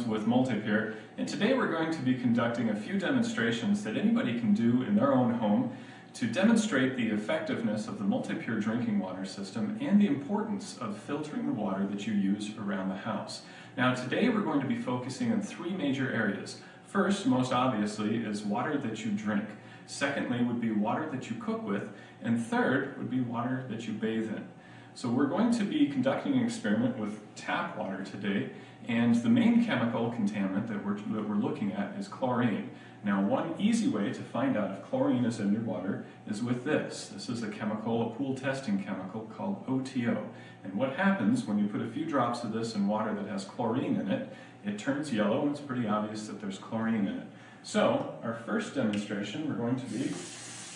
With Multipure, and today we're going to be conducting a few demonstrations that anybody can do in their own home to demonstrate the effectiveness of the Multipure drinking water system and the importance of filtering the water that you use around the house. Now today we're going to be focusing on three major areas. First, most obviously, is water that you drink. Secondly would be water that you cook with, and third would be water that you bathe in. So we're going to be conducting an experiment with tap water today, and the main chemical contaminant that we're looking at is chlorine. Now, one easy way to find out if chlorine is in your water is with this. This is a chemical, a pool testing chemical called OTO. And what happens when you put a few drops of this in water that has chlorine in it, it turns yellow and it's pretty obvious that there's chlorine in it. So, our first demonstration, we're going to be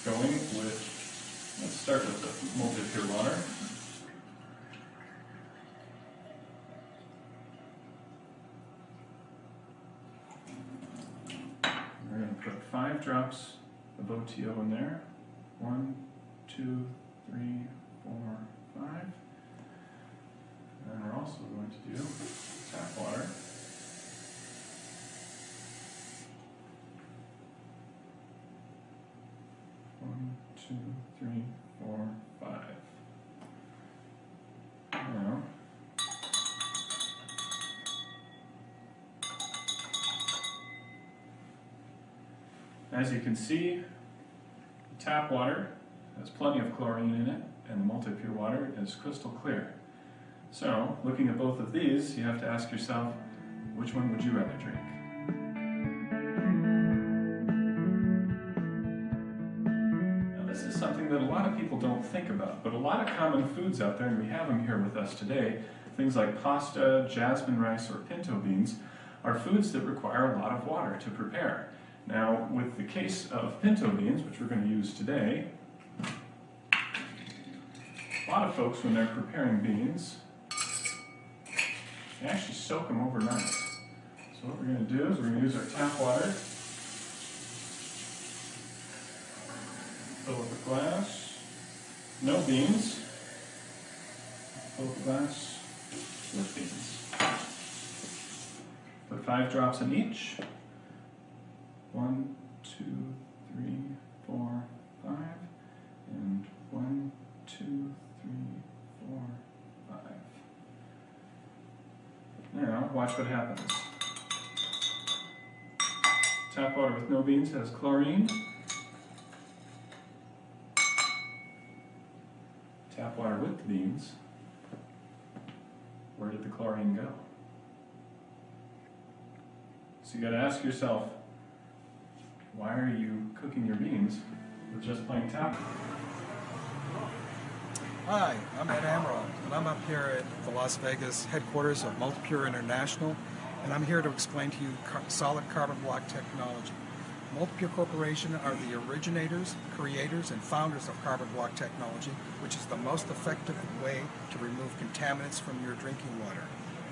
going with, let's start with the Multipure water. We're going to put 5 drops of OTO in there. 1, 2, 3, 4, 5. And then we're also going to do tap water. One, 2, 3, 4, 5. Now, as you can see, the tap water has plenty of chlorine in it, and the Multipure water is crystal clear. So, looking at both of these, you have to ask yourself, which one would you rather drink? Now, this is something that a lot of people don't think about, but a lot of common foods out there, and we have them here with us today, things like pasta, jasmine rice, or pinto beans, are foods that require a lot of water to prepare. Now, with the case of pinto beans, which we're going to use today, a lot of folks, when they're preparing beans, they actually soak them overnight. So what we're going to do is we're going to use our tap water, fill up a glass, no beans, fill up a glass with beans. Put 5 drops in each. 1, 2, 3, 4, 5, and 1, 2, 3, 4, 5. Now, watch what happens. Tap water with no beans has chlorine. Tap water with beans, where did the chlorine go? So you got to ask yourself, why are you cooking your beans with just plain tap water? Hi, I'm Ed Amaral, and I'm up here at the Las Vegas headquarters of Multipure International, and I'm here to explain to you solid carbon block technology. Multipure Corporation are the originators, creators, and founders of carbon block technology, which is the most effective way to remove contaminants from your drinking water.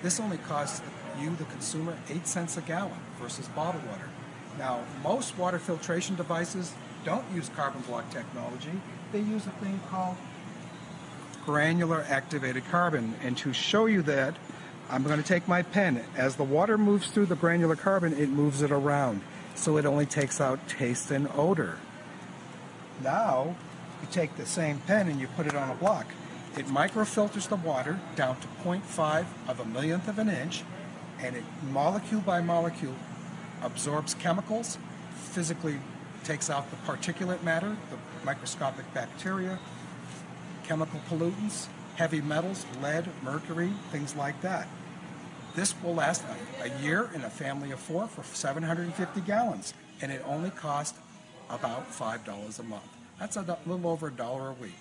This only costs you, the consumer, 8 cents a gallon versus bottled water. Now, most water filtration devices don't use carbon block technology. They use a thing called granular activated carbon. And to show you that, I'm going to take my pen. As the water moves through the granular carbon, it moves it around. So it only takes out taste and odor. Now, you take the same pen and you put it on a block. It microfilters the water down to 0.5 of a millionth of an inch, and it, molecule by molecule, absorbs chemicals, physically takes out the particulate matter, the microscopic bacteria, chemical pollutants, heavy metals, lead, mercury, things like that. This will last a year in a family of 4 for 750 gallons, and it only costs about $5 a month. That's a little over $1 a week,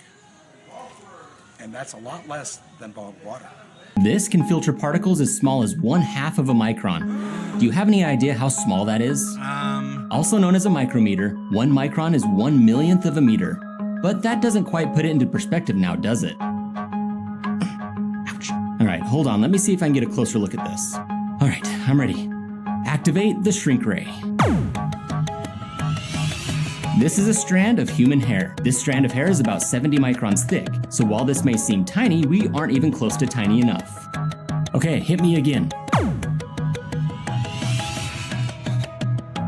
and that's a lot less than bottled water. This can filter particles as small as 1/2 of a micron. Do you have any idea how small that is? Also known as a micrometer, 1 micron is 1/1,000,000th of a meter. But that doesn't quite put it into perspective now, does it? Ouch. All right, hold on. Let me see if I can get a closer look at this. All right, I'm ready. Activate the shrink ray. This is a strand of human hair. This strand of hair is about 70 microns thick, so while this may seem tiny, we aren't even close to tiny enough. Okay, hit me again.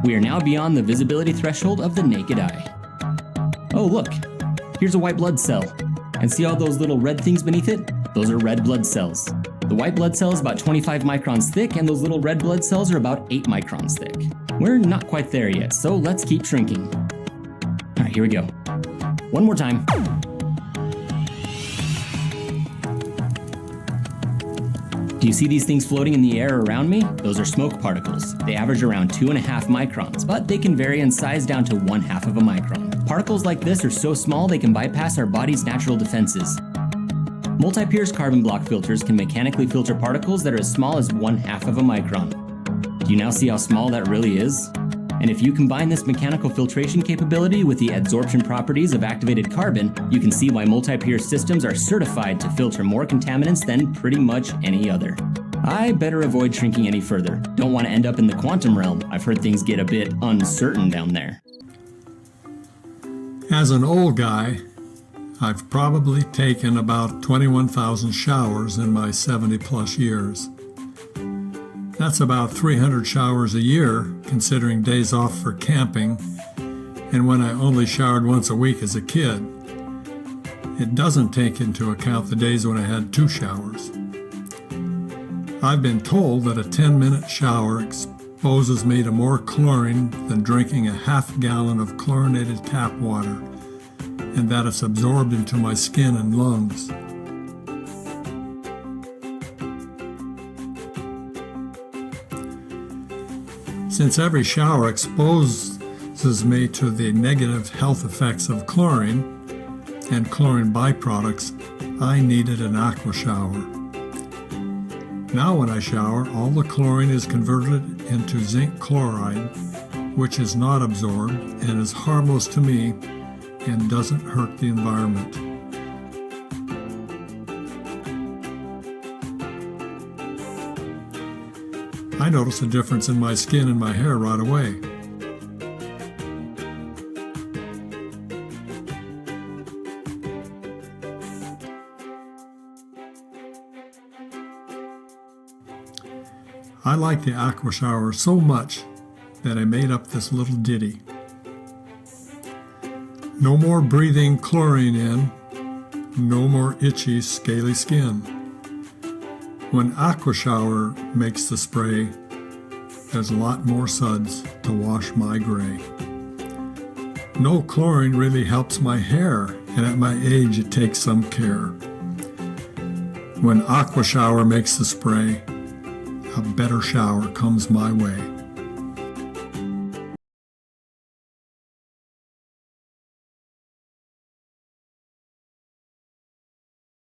We are now beyond the visibility threshold of the naked eye. Oh, look, here's a white blood cell. And see all those little red things beneath it? Those are red blood cells. The white blood cell is about 25 microns thick, and those little red blood cells are about 8 microns thick. We're not quite there yet, so let's keep shrinking. All right, here we go. One more time. Do you see these things floating in the air around me? Those are smoke particles. They average around 2.5 microns, but they can vary in size down to 1/2 of a micron. Particles like this are so small they can bypass our body's natural defenses. Multi-pierce carbon block filters can mechanically filter particles that are as small as 1/2 of a micron. Do you now see how small that really is? And if you combine this mechanical filtration capability with the adsorption properties of activated carbon, you can see why multi-pierce systems are certified to filter more contaminants than pretty much any other. I better avoid shrinking any further. Don't want to end up in the quantum realm. I've heard things get a bit uncertain down there. As an old guy, I've probably taken about 21,000 showers in my 70-plus years. That's about 300 showers a year, considering days off for camping, and when I only showered once a week as a kid. It doesn't take into account the days when I had 2 showers. I've been told that a 10-minute shower exposes me to more chlorine than drinking a half gallon of chlorinated tap water, and that it's absorbed into my skin and lungs. Since every shower exposes me to the negative health effects of chlorine and chlorine byproducts, I needed an aqua shower. Now when I shower, all the chlorine is converted into zinc chloride, which is not absorbed and is harmless to me and doesn't hurt the environment. I notice a difference in my skin and my hair right away. I like the aqua shower so much that I made up this little ditty. No more breathing chlorine in, no more itchy, scaly skin. When aqua shower makes the spray, there's a lot more suds to wash my gray. No chlorine really helps my hair, and at my age it takes some care. When aqua shower makes the spray, a better shower comes my way.